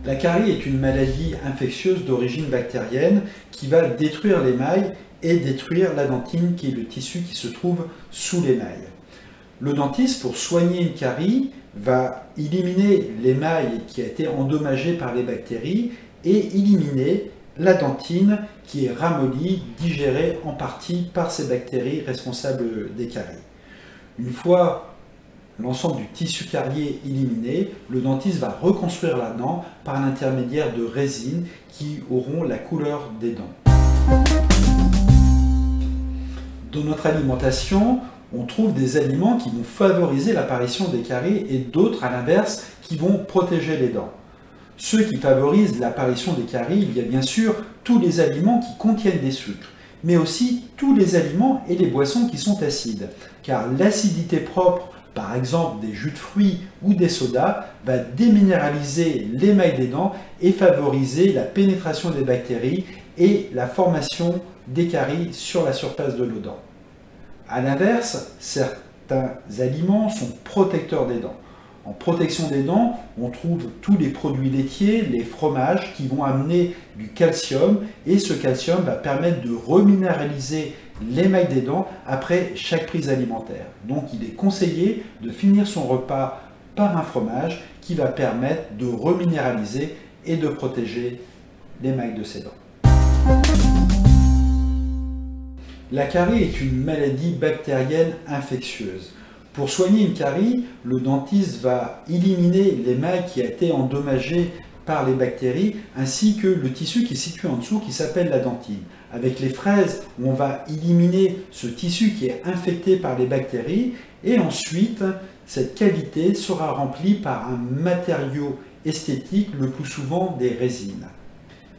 La carie est une maladie infectieuse d'origine bactérienne qui va détruire l'émail et détruire la dentine, qui est le tissu qui se trouve sous l'émail. Le dentiste, pour soigner une carie, va éliminer l'émail qui a été endommagé par les bactéries et éliminer la dentine qui est ramollie, digérée en partie par ces bactéries responsables des caries. Une fois l'ensemble du tissu carié éliminé, le dentiste va reconstruire la dent par l'intermédiaire de résines qui auront la couleur des dents. Dans notre alimentation, on trouve des aliments qui vont favoriser l'apparition des caries et d'autres, à l'inverse, qui vont protéger les dents. Ceux qui favorisent l'apparition des caries, il y a bien sûr tous les aliments qui contiennent des sucres, mais aussi tous les aliments et les boissons qui sont acides, car l'acidité propre, par exemple des jus de fruits ou des sodas, va déminéraliser l'émail des dents et favoriser la pénétration des bactéries et la formation des caries sur la surface de nos dents. A l'inverse, certains aliments sont protecteurs des dents. En protection des dents, on trouve tous les produits laitiers, les fromages qui vont amener du calcium et ce calcium va permettre de reminéraliser l'émail des dents après chaque prise alimentaire. Donc il est conseillé de finir son repas par un fromage qui va permettre de reminéraliser et de protéger l'émail de ses dents. La carie est une maladie bactérienne infectieuse. Pour soigner une carie, le dentiste va éliminer l'émail qui a été endommagé par les bactéries ainsi que le tissu qui est situé en dessous qui s'appelle la dentine. Avec les fraises, on va éliminer ce tissu qui est infecté par les bactéries et ensuite cette cavité sera remplie par un matériau esthétique, le plus souvent des résines.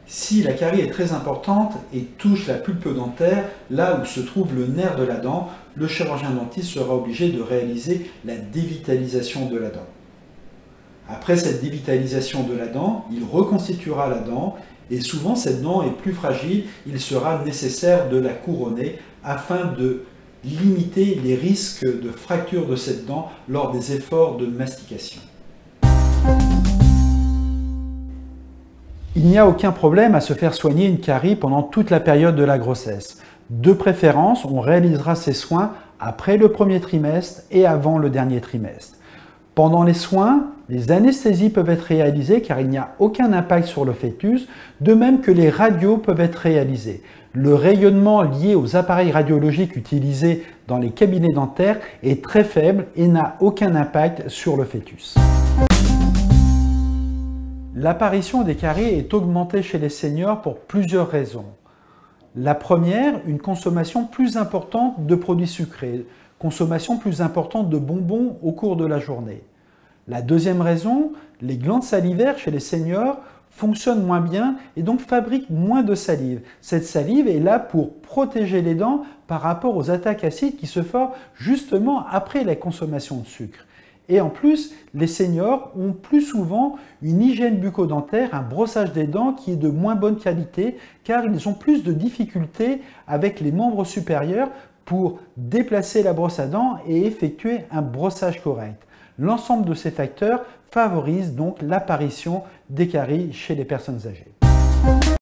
Si la carie est très importante et touche la pulpe dentaire, là où se trouve le nerf de la dent, le chirurgien dentiste sera obligé de réaliser la dévitalisation de la dent. Après cette dévitalisation de la dent, il reconstituera la dent et souvent cette dent est plus fragile, il sera nécessaire de la couronner afin de limiter les risques de fracture de cette dent lors des efforts de mastication. Il n'y a aucun problème à se faire soigner une carie pendant toute la période de la grossesse. De préférence, on réalisera ces soins après le premier trimestre et avant le dernier trimestre. Pendant les soins, les anesthésies peuvent être réalisées car il n'y a aucun impact sur le fœtus, de même que les radios peuvent être réalisées. Le rayonnement lié aux appareils radiologiques utilisés dans les cabinets dentaires est très faible et n'a aucun impact sur le fœtus. L'apparition des caries est augmentée chez les seniors pour plusieurs raisons. La première, une consommation plus importante de produits sucrés, consommation plus importante de bonbons au cours de la journée. La deuxième raison, les glandes salivaires chez les seniors fonctionnent moins bien et donc fabriquent moins de salive. Cette salive est là pour protéger les dents par rapport aux attaques acides qui se forment justement après la consommation de sucre. Et en plus, les seniors ont plus souvent une hygiène bucco-dentaire, un brossage des dents qui est de moins bonne qualité car ils ont plus de difficultés avec les membres supérieurs pour déplacer la brosse à dents et effectuer un brossage correct. L'ensemble de ces facteurs favorise donc l'apparition des caries chez les personnes âgées.